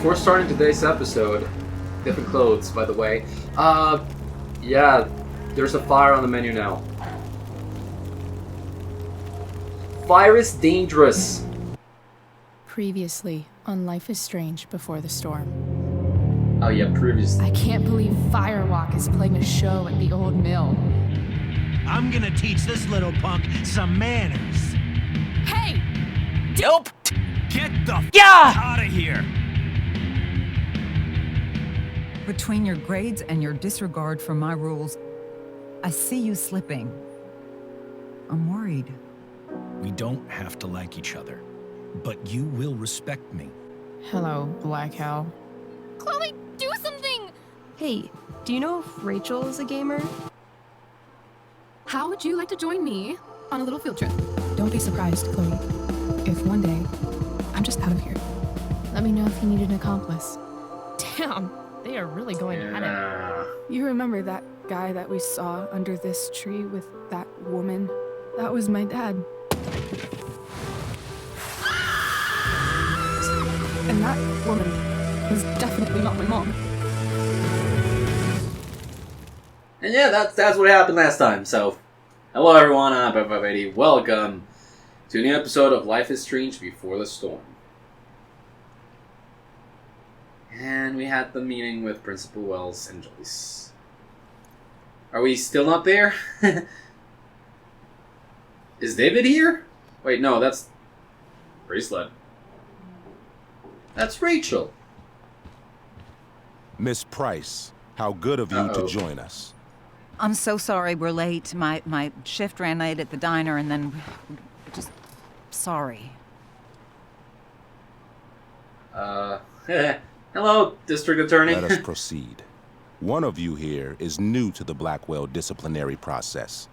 before starting today's episode, different clothes, by the way. Yeah, there's a fire on the menu now. Fire is dangerous. Previously on Life is Strange Before the Storm. Oh yeah, previously. I can't believe Firewalk is playing a show at the old mill. I'm gonna teach this little punk some manners. Hey! Nope! Get the out of here! Between your grades and your disregard for my rules, I see you slipping. I'm worried. We don't have to like each other, but you will respect me. Hello, Black Hal. Chloe, do something! Hey, do you know if Rachel is a gamer? How would you like to join me on a little field trip? Don't be surprised, Chloe, if one day I'm just out of here. Let me know if you need an accomplice. Damn, they are really going at it. You remember that guy that we saw under this tree with that woman? That was my dad. And that woman was definitely not my mom. And yeah, that's what happened last time. So, hello everyone, I'm everybody. Welcome to a new episode of Life is Strange Before the Storm. And we had the meeting with Principal Wells and Joyce. Are we still not there? Is David here? Wait, no, that's Bracelet. That's Rachel. Miss Price, how good of you to join us. I'm so sorry we're late. My shift ran late at the diner and then just sorry. Hello, District Attorney. Let us proceed. One of you here is new to the Blackwell disciplinary process.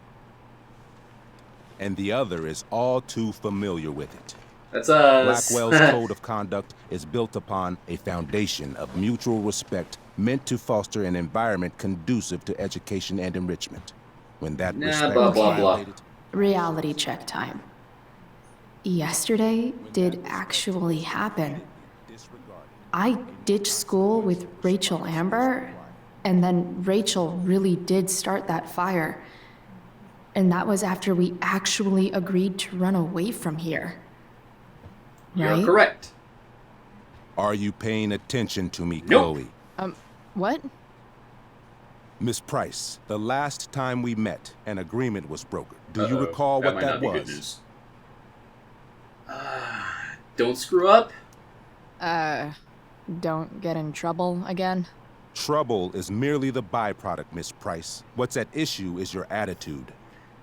And the other is all too familiar with it. That's us. Blackwell's code of conduct is built upon a foundation of mutual respect meant to foster an environment conducive to education and enrichment. When that respect blah, is blah, blah. violated, Reality check time. Yesterday did actually happen. I ditched school with Rachel Amber, and then Rachel really did start that fire. And that was after we actually agreed to run away from here. Right? You're correct. Are you paying attention to me, Nope. Chloe? What? Miss Price, the last time we met, an agreement was brokered. Do you Uh-oh. recall what might that not be good was? news. Don't screw up. Don't get in trouble again? Trouble is merely the byproduct, Miss Price. What's at issue is your attitude.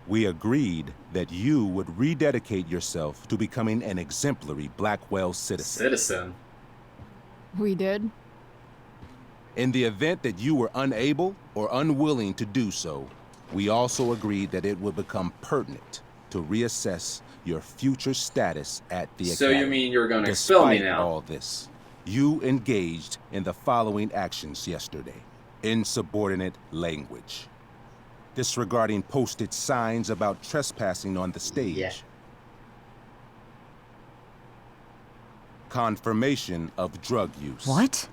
We agreed that you would rededicate yourself to becoming an exemplary Blackwell citizen. We did? In the event that you were unable or unwilling to do so, we also agreed that it would become pertinent to reassess your future status at the So academy. you mean you're going to expel me Despite now? all this, you engaged in the following actions yesterday. Insubordinate language. Disregarding posted signs about trespassing on the stage. Yeah. Confirmation of drug use. What?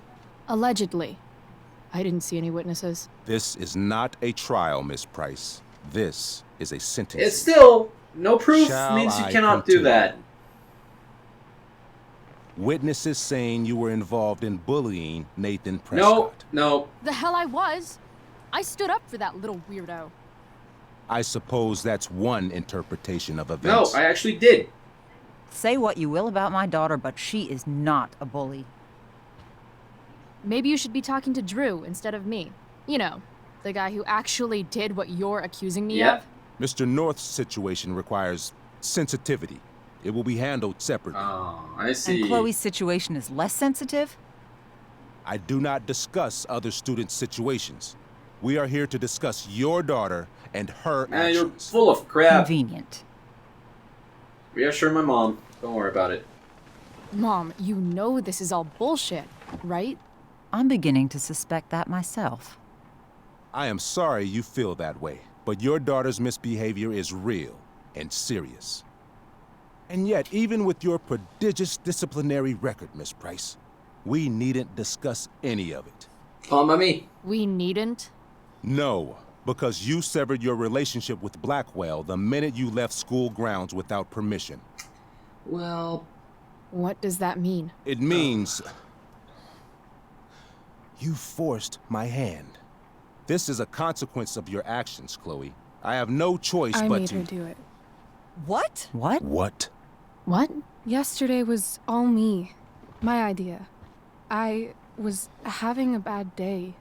Allegedly. I didn't see any witnesses. This is not a trial, Miss Price. This is a sentence. It's still no proof Shall means you I cannot do continue? that. Witnesses saying you were involved in bullying Nathan Prescott. No. The hell I was. I stood up for that little weirdo. I suppose that's one interpretation of No, events. I actually did. Say what you will about my daughter, but she is not a bully. Maybe you should be talking to Drew instead of me. You know, the guy who actually did what you're accusing me Yep. of. Mr. North's situation requires sensitivity. It will be handled separately. Oh, I see. And Chloe's situation is less sensitive? I do not discuss other students' situations. We are here to discuss your daughter and her Man, you're actions. full of crap. Convenient. Reassure my mom. Don't worry about it. Mom, you know this is all bullshit, right? I'm beginning to suspect that myself. I am sorry you feel that way, but your daughter's misbehavior is real and serious. And yet, even with your prodigious disciplinary record, Miss Price, We needn't discuss any of it. Fine by me. We needn't? No, because you severed your relationship with Blackwell the minute you left school grounds without permission. Well, What does that mean? It means you forced my hand. This is a consequence of your actions, Chloe. I have no choice I but made to... her do it. What? What? What? What? Yesterday was all me. My idea. I was having a bad day.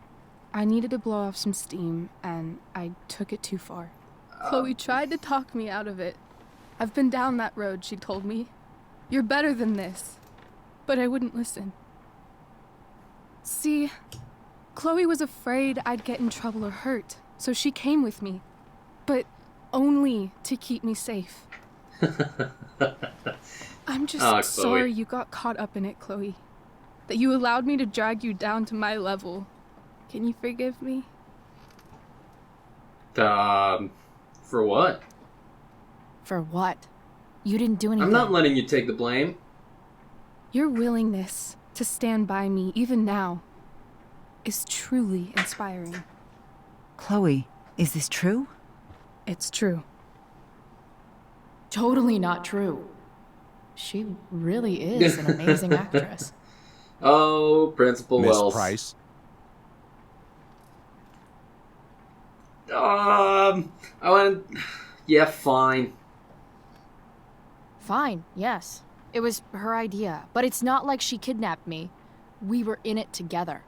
I needed to blow off some steam, and I took it too far. Chloe tried to talk me out of it. I've been down that road, she told me. You're better than this. But I wouldn't listen. See, Chloe was afraid I'd get in trouble or hurt, so she came with me. But only to keep me safe. I'm just Chloe. sorry you got caught up in it, Chloe. That you allowed me to drag you down to my level. Can you forgive me? For what? For what? You didn't do anything. I'm not letting you take the blame. Your willingness to stand by me, even now, is truly inspiring. Chloe, is this true? It's true. Totally not true. She really is an amazing actress. Oh, Principal Miss Wells. Price? I went... Yeah, fine. Fine, yes. It was her idea, but it's not like she kidnapped me. We were in it together.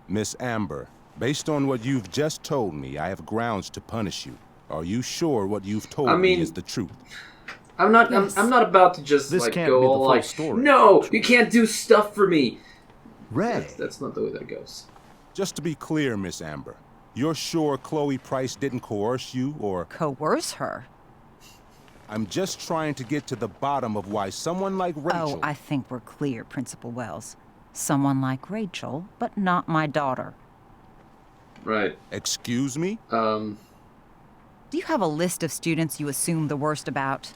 Miss Amber, based on what you've just told me, I have grounds to punish you. Are you sure what you've told me is the truth? I'm not. Yes. I'm not about to just This like can't go be the all full like, story. no, you can't do stuff for me. Ray. That's not the way that goes. Just to be clear, Miss Amber, you're sure Chloe Price didn't coerce you, or... Coerce her? I'm just trying to get to the bottom of why someone like Rachel... Oh, I think we're clear, Principal Wells. Someone like Rachel, but not my daughter. Right. Excuse me? Do you have a list of students you assume the worst about?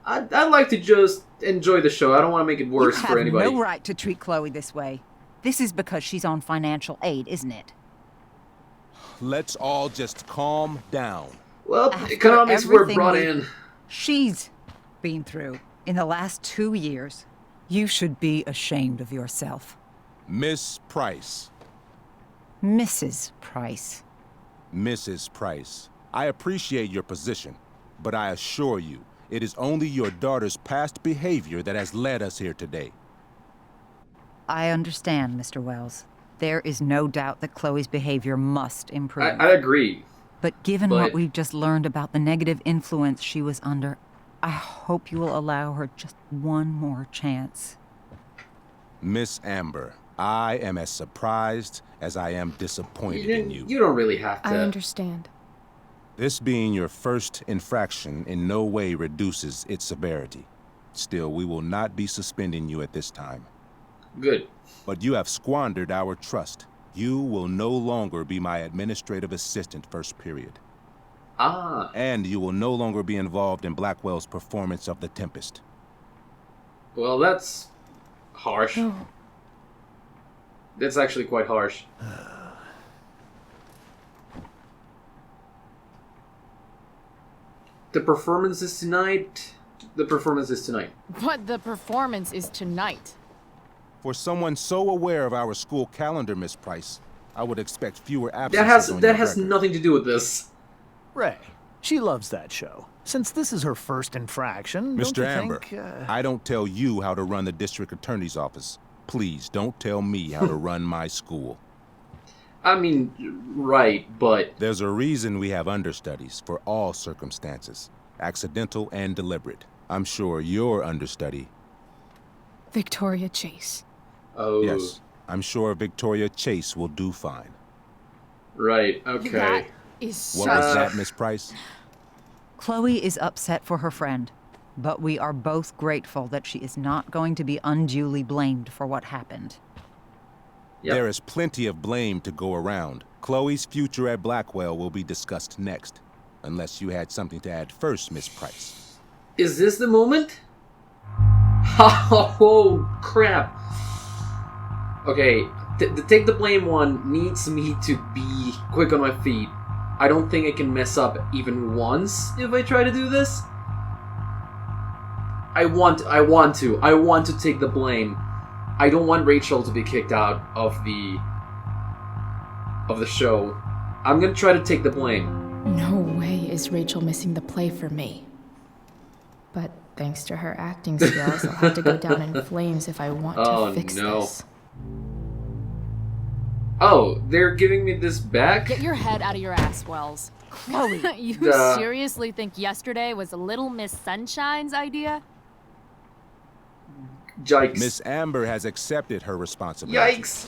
I'd like to just enjoy the show. I don't want to make it worse you have for anybody. no right to treat Chloe this way. This is because she's on financial aid, isn't it? Let's all just calm down. Well, After economics were everything brought we- in. She's been through in the last 2 years. You should be ashamed of yourself. Miss Price. Mrs. Price. Mrs. Price, I appreciate your position, but I assure you, it is only your daughter's past behavior that has led us here today. I understand, Mr. Wells. There is no doubt that Chloe's behavior must improve. I agree. But given But- what we've just learned about the negative influence she was under, I hope you will allow her just one more chance. Miss Amber, I am as surprised as I am disappointed in you. You don't really have to. I understand. This being your first infraction in no way reduces its severity. Still, we will not be suspending you at this time. Good. But you have squandered our trust. You will no longer be my administrative assistant first period. Ah. And you will no longer be involved in Blackwell's performance of The Tempest. Well, that's harsh. Oh, That's actually quite harsh. The performance is tonight. The performance is tonight. But the performance is tonight. For someone so aware of our school calendar, Miss Price, I would expect fewer absences on That your has record. nothing to do with this. Ray. She loves that show. Since this is her first infraction, don't Mr. you Amber, think, I don't tell you how to run the district attorney's office. Please don't tell me how to run my school. I mean, right, but There's a reason we have understudies for all circumstances, accidental and deliberate. I'm sure your understudy... Victoria Chase. oh, Yes, I'm sure Victoria Chase will do fine. right, okay. That is What such was that, Miss Price? Chloe is upset for her friend, but we are both grateful that she is not going to be unduly blamed for what happened. Yep. There is plenty of blame to go around. Chloe's future at Blackwell will be discussed next. Unless you had something to add first, Miss Price. Is this the moment? Oh, crap. Okay, the take the blame one needs me to be quick on my feet. I don't think I can mess up even once if I try to do this. I want to take the blame. I don't want Rachel to be kicked out of the show. I'm gonna try to take the blame. No way is Rachel missing the play for me. But thanks to her acting skills, I'll have to go down in flames if I want to fix this. Oh, they're giving me this back? Get your head out of your ass, Wells. Chloe, You seriously think yesterday was Little Miss Sunshine's idea? Yikes. Miss Amber has accepted her responsibility. Yikes.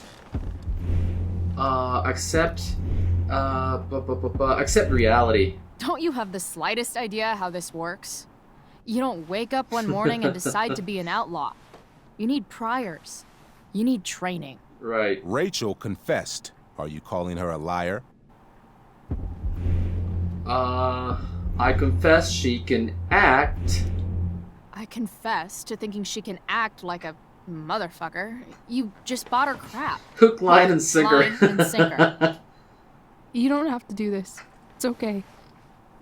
Accept reality. Don't you have the slightest idea how this works? You don't wake up one morning and decide to be an outlaw. You need priors. You need training. Right. Rachel confessed. Are you calling her a liar? I confess she can act. I confess to thinking she can act like a motherfucker. You just bought her crap. Hook, line, and sinker. Line and sinker. You don't have to do this. It's okay.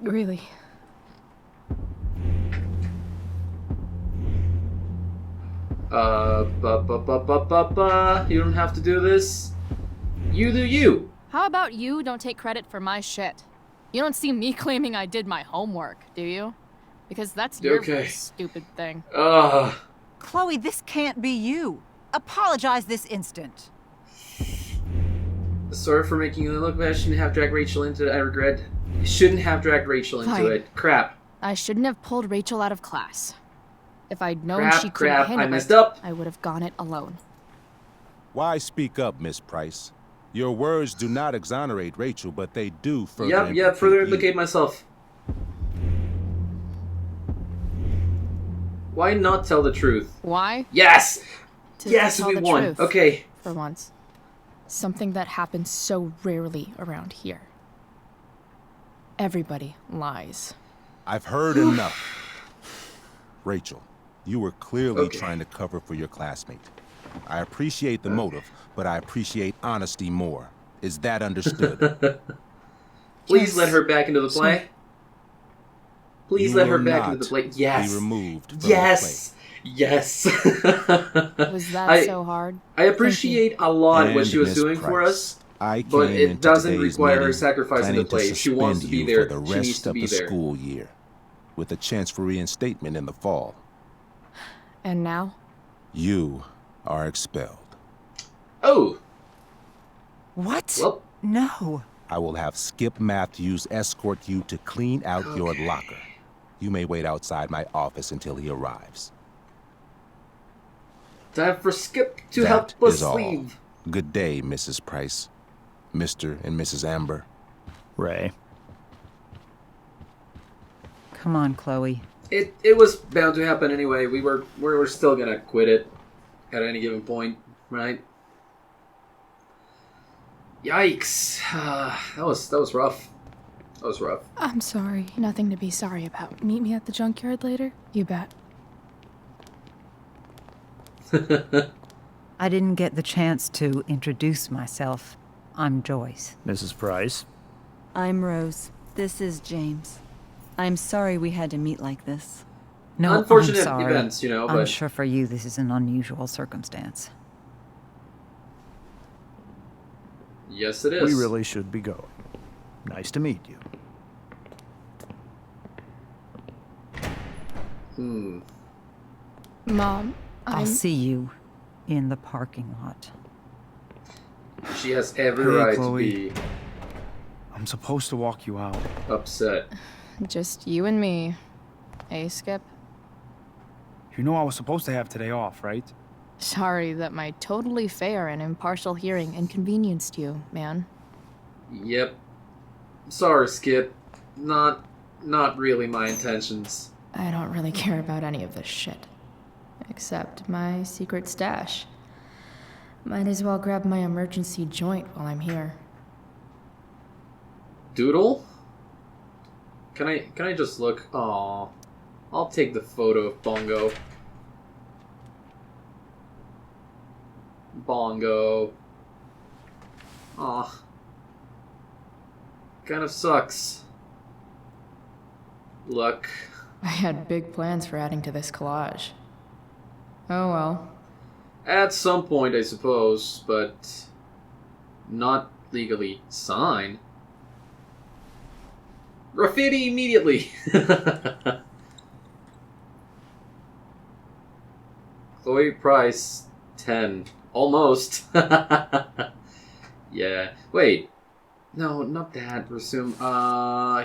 Really. You don't have to do this. You do you. How about you don't take credit for my shit? You don't see me claiming I did my homework, do you? Because that's your stupid thing. Chloe, this can't be you. Apologize this instant. Sorry for making you look bad. I shouldn't have dragged Rachel into it. I regret. You shouldn't have dragged Rachel into it. Crap. I shouldn't have pulled Rachel out of class. If I'd known she couldn't handle I messed up. I would have gone it alone. Why speak up, Miss Price? Your words do not exonerate Rachel, but they do further further implicate myself. Why not tell the truth? Why? Yes! Yes, we won. Truth, okay. For once. Something that happens so rarely around here. Everybody lies. I've heard enough. Rachel, you were clearly trying to cover for your classmate. I appreciate the motive, but I appreciate honesty more. Is that understood? Please let her back into the play. Please let her back into the play. Yes. Be removed from yes. Yes. Was that so hard? I appreciate a lot what she was doing for us, but it doesn't require her sacrificing the play. If she wants to be there, for the she rest needs to of be the there. school year, with a chance for reinstatement in the fall. And now? You are expelled. Oh. What? Well, no. I will have Skip Matthews escort you to clean out your locker. You may wait outside my office until he arrives. time for Skip to help us all. leave. Good day, Mrs. Price. Mr. and Mrs. Amber. Ray. Come on, Chloe. It was bound to happen anyway. We were still gonna quit it at any given point, right? Yikes! That was rough. That was rough. I'm sorry. Nothing to be sorry about. Meet me at the junkyard later? You bet. I didn't get the chance to introduce myself. I'm Joyce. Mrs. Price. I'm Rose. This is James. I'm sorry we had to meet like this. No, Unfortunate I'm sorry. events, you know, I'm but sure for you this is an unusual circumstance. yes, it is. We really should be going. Nice to meet you. Mom, I'll see you in the parking lot. She has every Hey, right Chloe. to be I'm supposed to walk you out. upset. Just you and me. Hey, Skip. You know I was supposed to have today off, right? Sorry that my totally fair and impartial hearing inconvenienced you, man. Yep. Sorry, Skip. Not really my intentions. I don't really care about any of this shit. Except my secret stash. Might as well grab my emergency joint while I'm here. Doodle? Can I just look? Aw. I'll take the photo of Bongo. Bongo. Aw. Kind of sucks. Look. I had big plans for adding to this collage. Oh well. At some point, I suppose, but not legally. Sign? Graffiti immediately! Chloe Price, 10. Almost. Yeah. Wait. No, not that. Resume.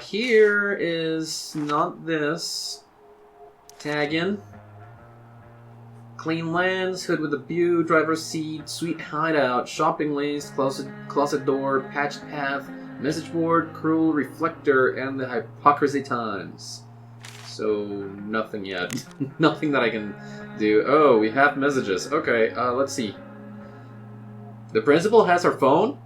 Here is not this. Tag in. Clean lands, hood with a view, driver's seat, sweet hideout, shopping lanes, closet door, patched path, message board, cruel reflector, and the hypocrisy times. So, nothing yet. Nothing that I can do. Oh, we have messages. Okay, let's see. The principal has her phone?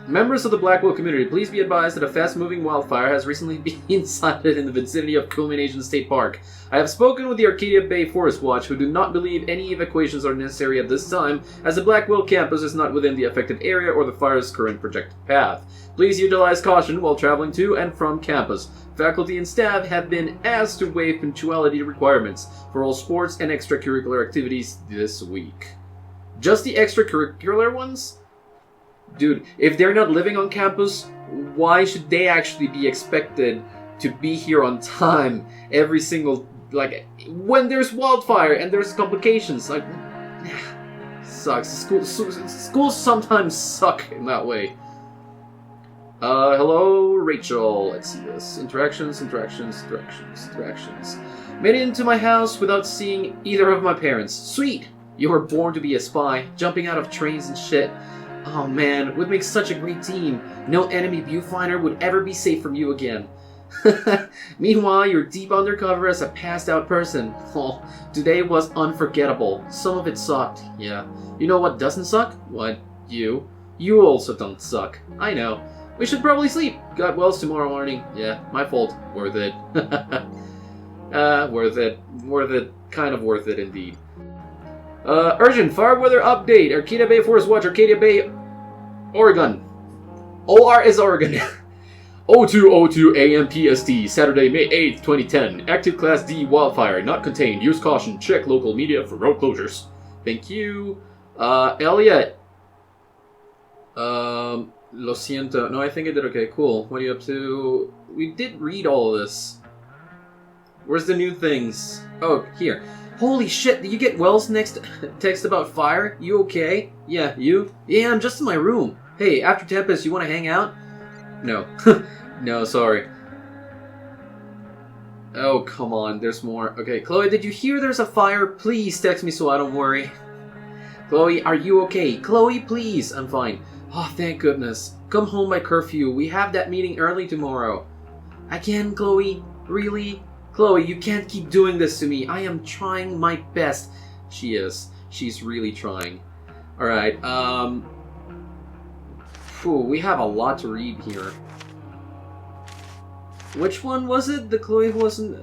Members of the Blackwell community, please be advised that a fast-moving wildfire has recently been sighted in the vicinity of Culmination State Park. I have spoken with the Arcadia Bay Forest Watch, who do not believe any evacuations are necessary at this time, as the Blackwell campus is not within the affected area or the fire's current projected path. Please utilize caution while traveling to and from campus. Faculty and staff have been asked to waive punctuality requirements for all sports and extracurricular activities this week. Just the extracurricular ones? Dude, if they're not living on campus, why should they actually be expected to be here on time every single, like, when there's wildfire and there's complications? Like, sucks. Schools sometimes suck in that way. Hello, Rachel. Let's see this. Interactions. Made it into my house without seeing either of my parents. Sweet! You were born to be a spy, jumping out of trains and shit. Oh man, would make such a great team. No enemy viewfinder would ever be safe from you again. Meanwhile, you're deep undercover as a passed out person. Oh, today was unforgettable. Some of it sucked, yeah. You know what doesn't suck? What? You. You also don't suck. I know. We should probably sleep. Got wells tomorrow morning. Yeah, my fault. Worth it. Worth it. Worth it. Kind of worth it indeed. Urgent fire weather update. Arcadia Bay Forest Watch, Arcadia Bay, Oregon. OR is Oregon. 0202 AM PST, Saturday, May 8th, 2010. Active Class D wildfire, not contained. Use caution. Check local media for road closures. Thank you. Elliot. Lo siento. No, I think I did okay. Cool. What are you up to? We did read all of this. Where's the new things? Oh, here. Holy shit, did you get Wells' next text about fire? You okay? Yeah, you? Yeah, I'm just in my room. Hey, after Tempest, you want to hang out? No. No, sorry. Oh, come on, there's more. Okay, Chloe, did you hear there's a fire? Please text me so I don't worry. Chloe, are you okay? Chloe, please. I'm fine. Oh, thank goodness. Come home by curfew. We have that meeting early tomorrow. Again, Chloe? Really? Chloe, you can't keep doing this to me. I am trying my best. She is. She's really trying. Alright, we have a lot to read here. Which one was it? The Chloe who wasn't,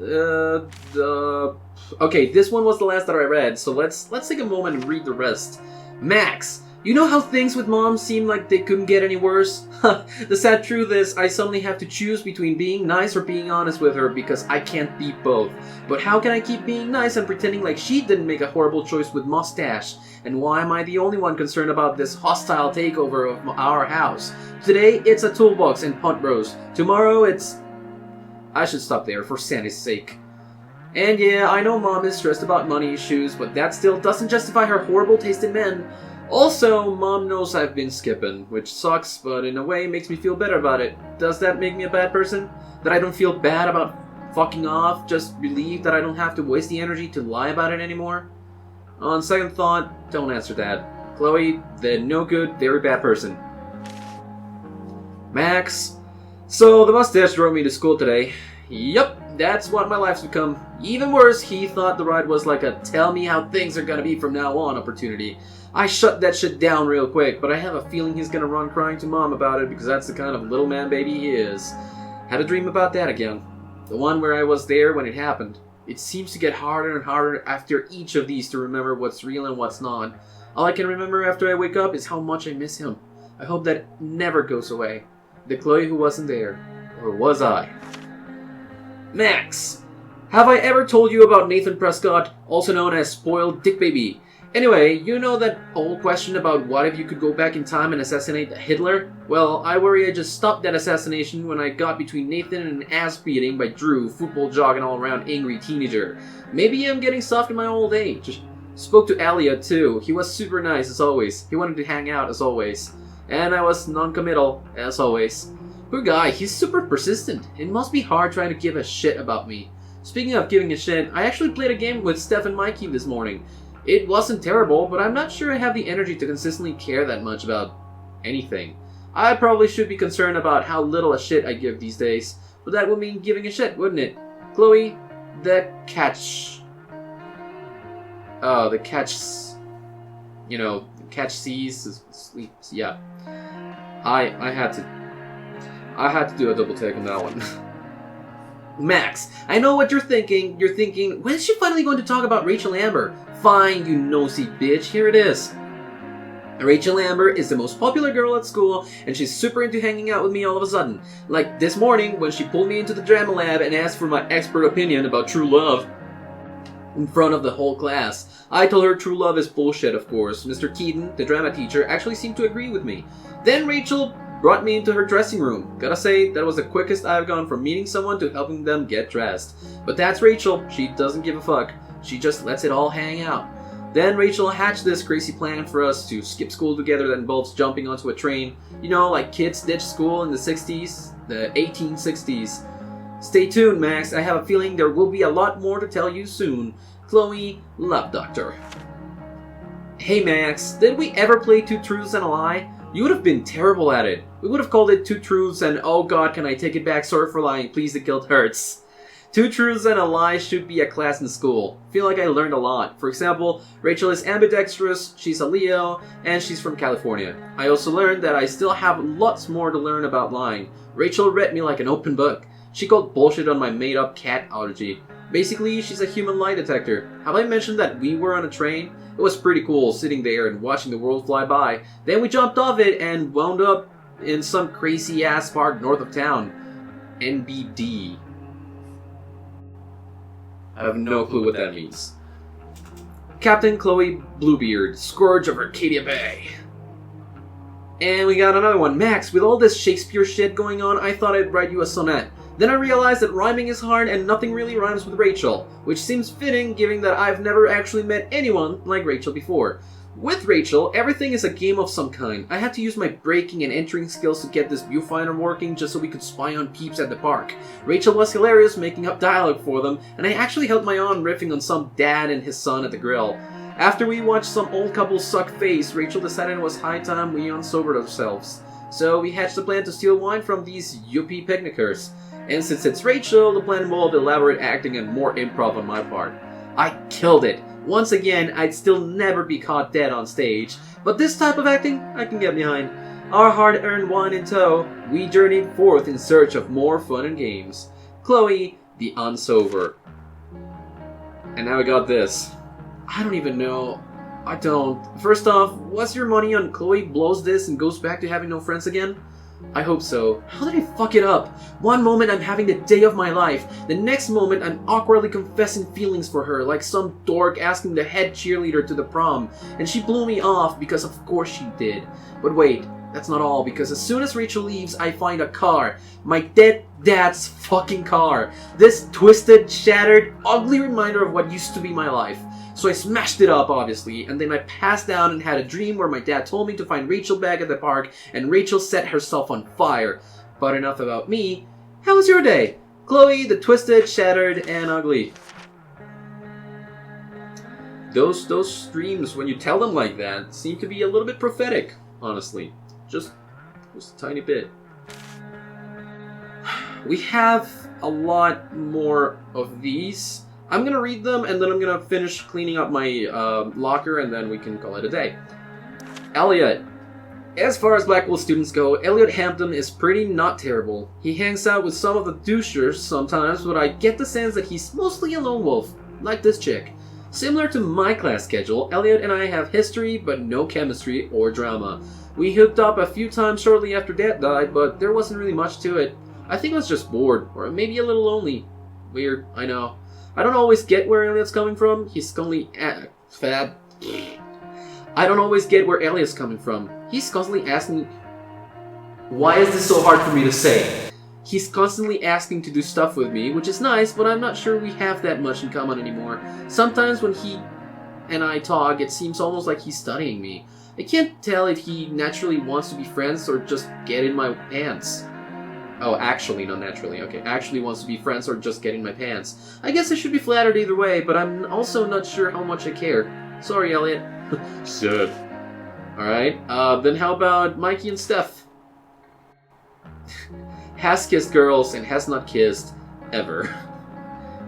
okay, this one was the last that I read, so let's take a moment and read the rest. Max! You know how things with Mom seem like they couldn't get any worse? The sad truth is, I suddenly have to choose between being nice or being honest with her because I can't be both. But how can I keep being nice and pretending like she didn't make a horrible choice with Mustache? And why am I the only one concerned about this hostile takeover of our house? Today, it's a toolbox and punt roast. Tomorrow, it's... I should stop there for Sandy's sake. And yeah, I know Mom is stressed about money issues, but that still doesn't justify her horrible taste in men. Also, Mom knows I've been skipping, which sucks, but in a way makes me feel better about it. Does that make me a bad person? That I don't feel bad about fucking off, just relieved that I don't have to waste the energy to lie about it anymore? On second thought, don't answer that. Chloe, the no good, very bad person. Max. So, the mustache drove me to school today. Yup, that's what my life's become. Even worse, he thought the ride was like a tell me how things are gonna be from now on opportunity. I shut that shit down real quick, but I have a feeling he's gonna run crying to Mom about it because that's the kind of little man baby he is. Had a dream about that again. The one where I was there when it happened. It seems to get harder and harder after each of these to remember what's real and what's not. All I can remember after I wake up is how much I miss him. I hope that never goes away. The Chloe who wasn't there. Or was I? Max! Have I ever told you about Nathan Prescott, also known as Spoiled Dick Baby? Anyway, you know that old question about what if you could go back in time and assassinate Hitler? Well, I worry I just stopped that assassination when I got between Nathan and an ass-beating by Drew, football jogging all-around angry teenager. Maybe I'm getting soft in my old age. Spoke to Elliot too. He was super nice as always. He wanted to hang out as always. And I was non-committal as always. Poor guy, he's super persistent. It must be hard trying to give a shit about me. Speaking of giving a shit, I actually played a game with Steph and Mikey this morning. It wasn't terrible, but I'm not sure I have the energy to consistently care that much about anything. I probably should be concerned about how little a shit I give these days, but that would mean giving a shit, wouldn't it? Chloe, the catch... Oh, the catch... You know, catch sees, sleeps, yeah. I had to do a double take on that one. Max, I know what you're thinking. You're thinking, when is she finally going to talk about Rachel Amber? Fine, you nosy bitch, here it is. Rachel Amber is the most popular girl at school, and she's super into hanging out with me all of a sudden. Like this morning, when she pulled me into the drama lab and asked for my expert opinion about true love in front of the whole class. I told her true love is bullshit, of course. Mr. Keaton, the drama teacher, actually seemed to agree with me. Then Rachel brought me into her dressing room. Gotta say, that was the quickest I've gone from meeting someone to helping them get dressed. But that's Rachel. She doesn't give a fuck. She just lets it all hang out. Then Rachel hatched this crazy plan for us to skip school together that involves jumping onto a train. You know, like kids ditched school in the 60s, the 1860s. Stay tuned, Max. I have a feeling there will be a lot more to tell you soon. Chloe, Love Doctor. Hey Max, did we ever play Two Truths and a Lie? You would have been terrible at it. We would have called it Two Truths and oh god, can I take it back, sorry for lying, please the guilt hurts. Two Truths and a Lie should be a class in school. Feel like I learned a lot. For example, Rachel is ambidextrous, she's a Leo, and she's from California. I also learned that I still have lots more to learn about lying. Rachel read me like an open book. She called bullshit on my made-up cat allergy. Basically, she's a human lie detector. Have I mentioned that we were on a train? It was pretty cool sitting there and watching the world fly by. Then we jumped off it and wound up in some crazy-ass park north of town. NBD. I have no clue what that means. Captain Chloe Bluebeard, Scourge of Arcadia Bay. And we got another one. Max, with all this Shakespeare shit going on, I thought I'd write you a sonnet. Then I realized that rhyming is hard and nothing really rhymes with Rachel, which seems fitting given that I've never actually met anyone like Rachel before. With Rachel, everything is a game of some kind. I had to use my braking and entering skills to get this viewfinder working just so we could spy on peeps at the park. Rachel was hilarious making up dialogue for them, and I actually held my own riffing on some dad and his son at the grill. After we watched some old couple suck face, Rachel decided it was high time we unsobered ourselves. So we hatched a plan to steal wine from these yuppie picnickers. And since it's Rachel, the plan involved elaborate acting and more improv on my part. I killed it. Once again, I'd still never be caught dead on stage, but this type of acting I can get behind. Our hard-earned wine in tow, we journeyed forth in search of more fun and games. Chloe, the unsober. And now we got this. I don't even know. I don't. First off, what's your money on Chloe blows this and goes back to having no friends again? I hope so. How did I fuck it up? One moment I'm having the day of my life. The next moment I'm awkwardly confessing feelings for her like some dork asking the head cheerleader to the prom. And she blew me off because of course she did. But wait, that's not all, because as soon as Rachel leaves I find a car. My dead dad's fucking car. This twisted, shattered, ugly reminder of what used to be my life. So I smashed it up, obviously, and then I passed down and had a dream where my dad told me to find Rachel back at the park, and Rachel set herself on fire. But enough about me. How was your day? Chloe, the twisted, shattered, and ugly. Those dreams, when you tell them like that, seem to be a little bit prophetic, honestly. Just a tiny bit. We have a lot more of these. I'm gonna read them, and then I'm gonna finish cleaning up my locker, and then we can call it a day. Elliot, As far as Blackwell students go, Elliot Hampton is pretty not terrible. He hangs out with some of the douchers sometimes, but I get the sense that he's mostly a lone wolf, like this chick. Similar to my class schedule, Elliot and I have history, but no chemistry or drama. We hooked up a few times shortly after Dad died, but there wasn't really much to it. I think I was just bored, or maybe a little lonely. Weird, I know. I don't always get where Elliot's coming from. He's constantly fab. I don't always get where Elliot's coming from. He's constantly asking... Why is this so hard for me to say? He's constantly asking to do stuff with me, which is nice, but I'm not sure we have that much in common anymore. Sometimes when he and I talk, it seems almost like he's studying me. I can't tell if he naturally wants to be friends or just get in my pants. Oh, actually, not naturally. Okay, actually wants to be friends or just get in my pants. I guess I should be flattered either way, but I'm also not sure how much I care. Sorry, Elliot. Shit. Alright, then how about Mikey and Steph? Has kissed girls and has not kissed ever.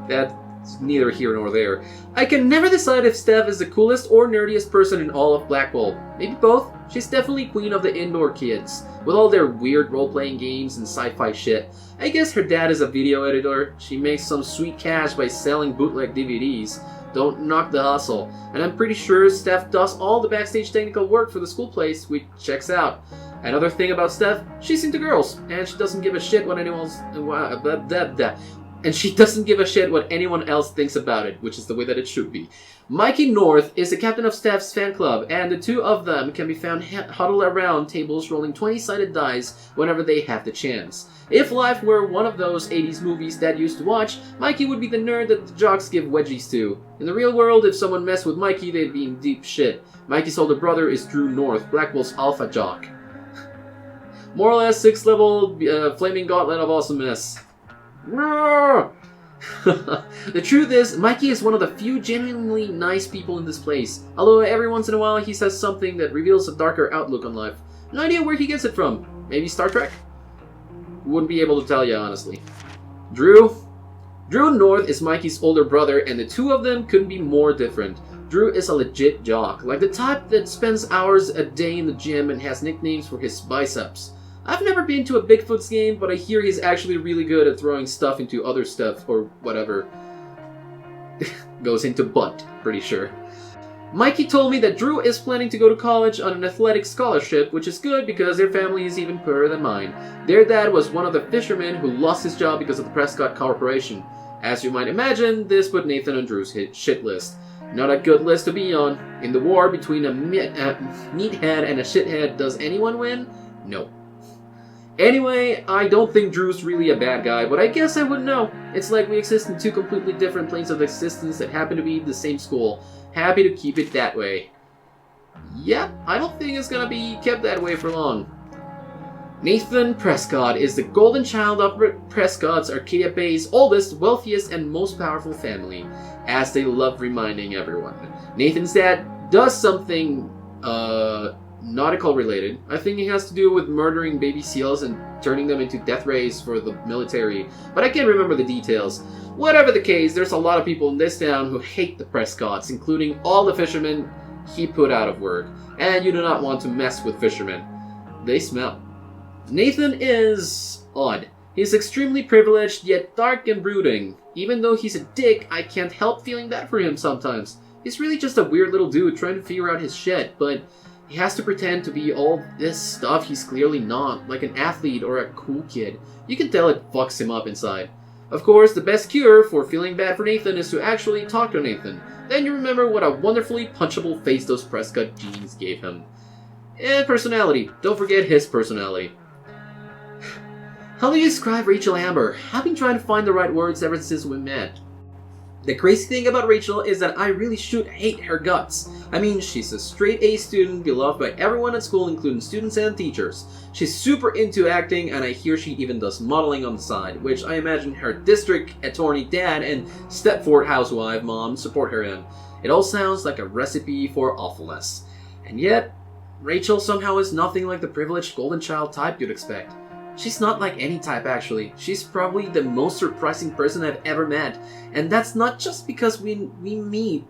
That's neither here nor there. I can never decide if Steph is the coolest or nerdiest person in all of Blackwell. Maybe both. She's definitely queen of the indoor kids, with all their weird role-playing games and sci-fi shit. I guess her dad is a video editor. She makes some sweet cash by selling bootleg DVDs. Don't knock the hustle. And I'm pretty sure Steph does all the backstage technical work for the school place, which checks out. Another thing about Steph, she's into girls, and she doesn't give a shit what anyone else thinks about it, which is the way that it should be. Mikey North is the captain of Steph's fan club, and the two of them can be found huddled around tables rolling 20-sided dice whenever they have the chance. If life were one of those 80s movies Dad used to watch, Mikey would be the nerd that the jocks give wedgies to. In the real world, if someone messed with Mikey, they'd be in deep shit. Mikey's older brother is Drew North, Blackwell's alpha jock. More or less 6th level flaming gauntlet of awesomeness. The truth is, Mikey is one of the few genuinely nice people in this place, although every once in a while he says something that reveals a darker outlook on life. No idea where he gets it from. Maybe Star Trek? Wouldn't be able to tell you, honestly. Drew North is Mikey's older brother, and the two of them couldn't be more different. Drew is a legit jock, like the type that spends hours a day in the gym and has nicknames for his biceps. I've never been to a Bigfoot's game, but I hear he's actually really good at throwing stuff into other stuff, or whatever goes into butt, pretty sure. Mikey told me that Drew is planning to go to college on an athletic scholarship, which is good because their family is even poorer than mine. Their dad was one of the fishermen who lost his job because of the Prescott Corporation. As you might imagine, this put Nathan on Drew's shit list. Not a good list to be on. In the war between a meathead and a shithead, does anyone win? No. Anyway, I don't think Drew's really a bad guy, but I guess I wouldn't know. It's like we exist in two completely different planes of existence that happen to be the same school. Happy to keep it that way. Yep, I don't think it's gonna be kept that way for long. Nathan Prescott is the golden child of Prescott's, Arcadia Bay's oldest, wealthiest, and most powerful family, as they love reminding everyone. Nathan's dad does something, nautical related. I think it has to do with murdering baby seals and turning them into death rays for the military, but I can't remember the details. Whatever the case, there's a lot of people in this town who hate the Prescotts, including all the fishermen he put out of work, and you do not want to mess with fishermen. They smell. Nathan is odd. He's extremely privileged, yet dark and brooding. Even though he's a dick, I can't help feeling bad for him sometimes. He's really just a weird little dude trying to figure out his shit, but he has to pretend to be all this stuff he's clearly not, like an athlete or a cool kid. You can tell it fucks him up inside. Of course, the best cure for feeling bad for Nathan is to actually talk to Nathan. Then you remember what a wonderfully punchable face those Prescott genes gave him. And personality. Don't forget his personality. How do you describe Rachel Amber? I've been trying to find the right words ever since we met. The crazy thing about Rachel is that I really should hate her guts. I mean, she's a straight A student, beloved by everyone at school, including students and teachers. She's super into acting, and I hear she even does modeling on the side, which I imagine her district attorney dad and Stepford housewife mom support her in. It all sounds like a recipe for awfulness. And yet, Rachel somehow is nothing like the privileged golden child type you'd expect. She's not like any type, actually. She's probably the most surprising person I've ever met. And that's not just because we meet.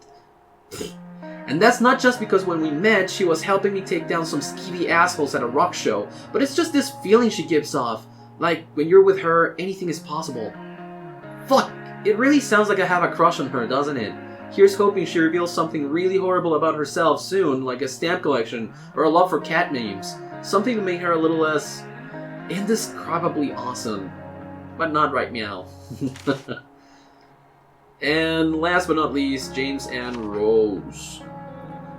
And that's not just because when we met, she was helping me take down some skeevy assholes at a rock show, but it's just this feeling she gives off. Like, when you're with her, anything is possible. Fuck! It really sounds like I have a crush on her, doesn't it? Here's hoping she reveals something really horrible about herself soon, like a stamp collection or a love for cat names. Something to make her a little less indescribably awesome. But not right now. And last but not least, James and Rose.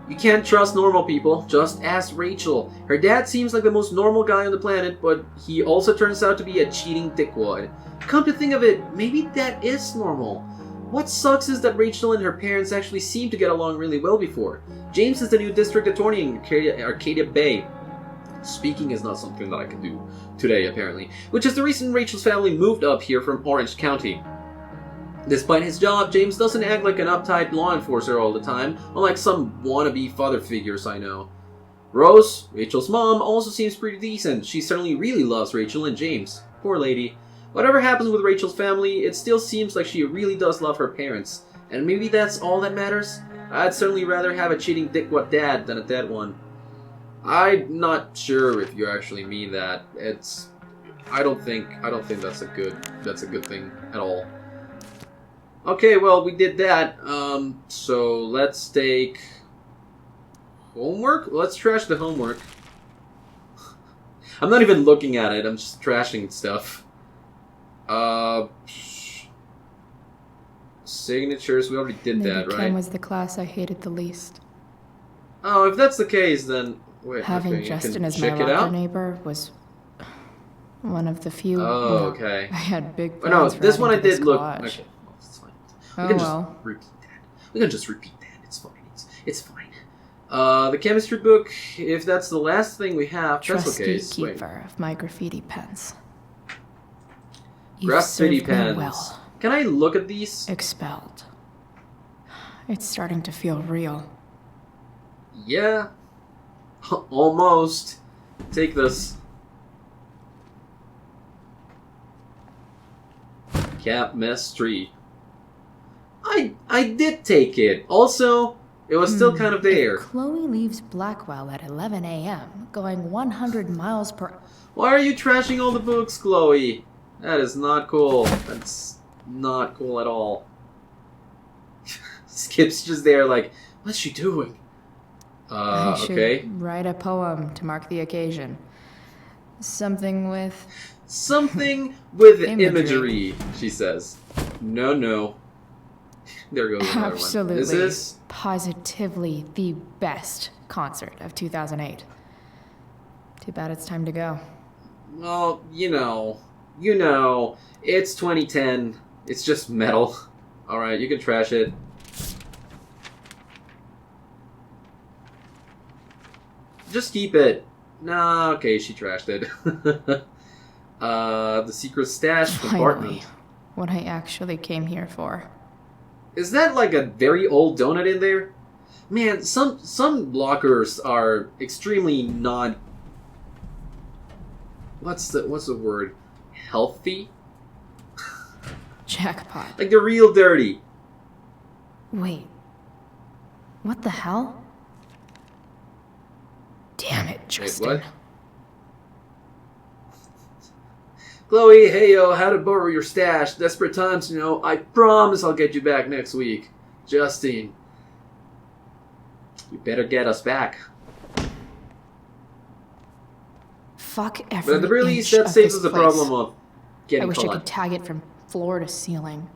You can't trust normal people, just ask Rachel. Her dad seems like the most normal guy on the planet, but he also turns out to be a cheating dickwad. Come to think of it, maybe that is normal. What sucks is that Rachel and her parents actually seem to get along really well before. James is the new district attorney in Arcadia Bay. Speaking is not something that I can do today, apparently. Which is the reason Rachel's family moved up here from Orange County. Despite his job, James doesn't act like an uptight law enforcer all the time, unlike some wannabe father figures I know. Rose, Rachel's mom, also seems pretty decent. She certainly really loves Rachel and James. Poor lady. Whatever happens with Rachel's family, it still seems like she really does love her parents. And maybe that's all that matters? I'd certainly rather have a cheating dickwad dad than a dead one. I'm not sure if you actually mean that. I don't think that's a good thing at all. Okay, well, we did that. So let's take homework? Let's trash the homework. I'm not even looking at it, I'm just trashing stuff. Signatures, we already did that, right? Chem was the class I hated the least. Oh, if that's the case, then wait. Having okay, Justin as my check it locker out? neighbor was one of the few. Oh, okay. I had big Oh, no, plans for this one I adding to did look. collage. Okay, well, it's fine. Oh, We can just well. repeat that. We can just repeat that. It's fine. It's fine. The chemistry book. If that's the last thing we have, that's okay. Trusty Wait. keeper of my graffiti pens. You've Graffiti served me pens. well. Can I look at these? Expelled. It's starting to feel real. Yeah. Almost. Take this. Chemistry. I did take it. Also, it was still kind of there. Chloe leaves Blackwell at 11 a.m., going 100 miles per... Why are you trashing all the books, Chloe? That is not cool. That's not cool at all. Skip's just there like, what's she doing? I should okay. write a poem to mark the occasion. Something with... Something with Imagery. imagery, she says. No. There goes another one. Absolutely. Is this? Positively the best concert of 2008. Too bad it's time to go. Well, you know, it's 2010. It's just metal. Alright, you can trash it. Just keep it. Nah, okay, she trashed it. The secret stash compartment. Finally, what I actually came here for. Is that like a very old donut in there? Man, some lockers are extremely not... What's the word? Healthy? Jackpot. Like they're real dirty. Wait. What the hell? Damn it, Justin. Wait, what? Chloe, hey yo, how to borrow your stash. Desperate times, you know. I promise I'll get you back next week. Justine. You better get us back. Fuck every But at the very inch least, that of saves this us the place. problem of I getting wish I caught. could tag it from floor to ceiling.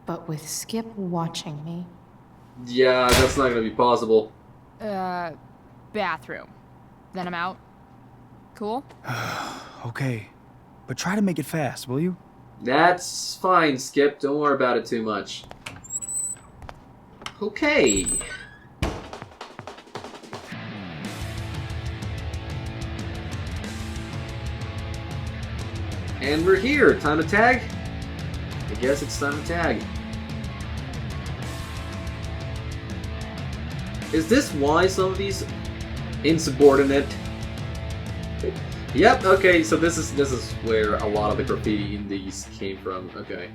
But with Skip watching me... Yeah, that's not gonna be possible. Bathroom. Then I'm out. Cool? Okay, but try to make it fast, will you? That's fine, Skip. Don't worry about it too much. Okay. And we're here. Time to tag? I guess it's time to tag. Is this why some of these insubordinate? Yep, okay, so this is where a lot of the graffiti in these came from. Okay.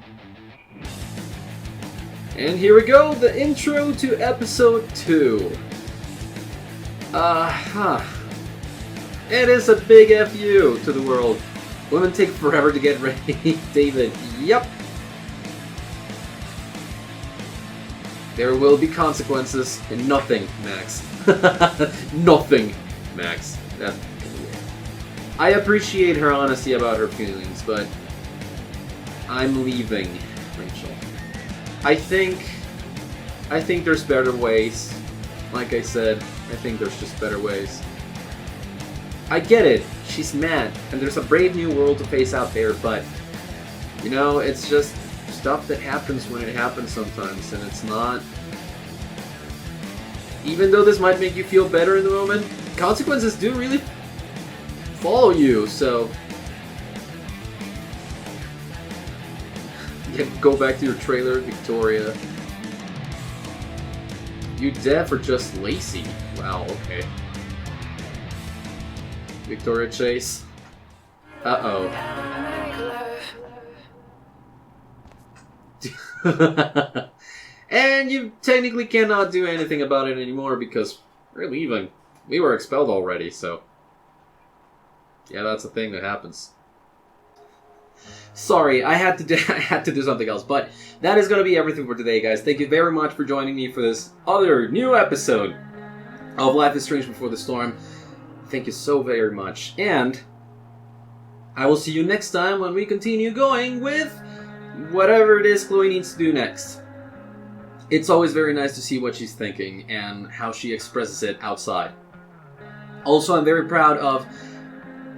And here we go, the intro to episode 2. It is a big FU to the world. Women take forever to get ready. David, yep. There will be consequences, and nothing, Max. Nothing, Max. I appreciate her honesty about her feelings, but I'm leaving, Rachel. I think there's better ways. Like I said, I think there's just better ways. I get it. She's mad, and there's a brave new world to face out there, but, you know, it's just stuff that happens when it happens sometimes, and it's not... Even though this might make you feel better in the moment, consequences do really follow you, so... Yeah, go back to your trailer, Victoria. You deaf or just lazy? Wow, okay. Victoria Chase. Uh-oh. And you technically cannot do anything about it anymore because we're leaving. We were expelled already, so... Yeah, that's a thing that happens. Sorry, I had to do something else, but that is going to be everything for today, guys. Thank you very much for joining me for this other new episode of Life is Strange Before the Storm. Thank you so very much, and I will see you next time when we continue going with whatever it is Chloe needs to do next. It's always very nice to see what she's thinking and how she expresses it outside. Also, I'm very proud of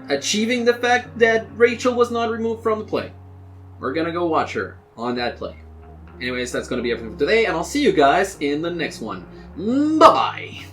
achieving the fact that Rachel was not removed from the play. We're gonna go watch her on that play. Anyways, that's gonna be everything for today, and I'll see you guys in the next one. Bye-bye!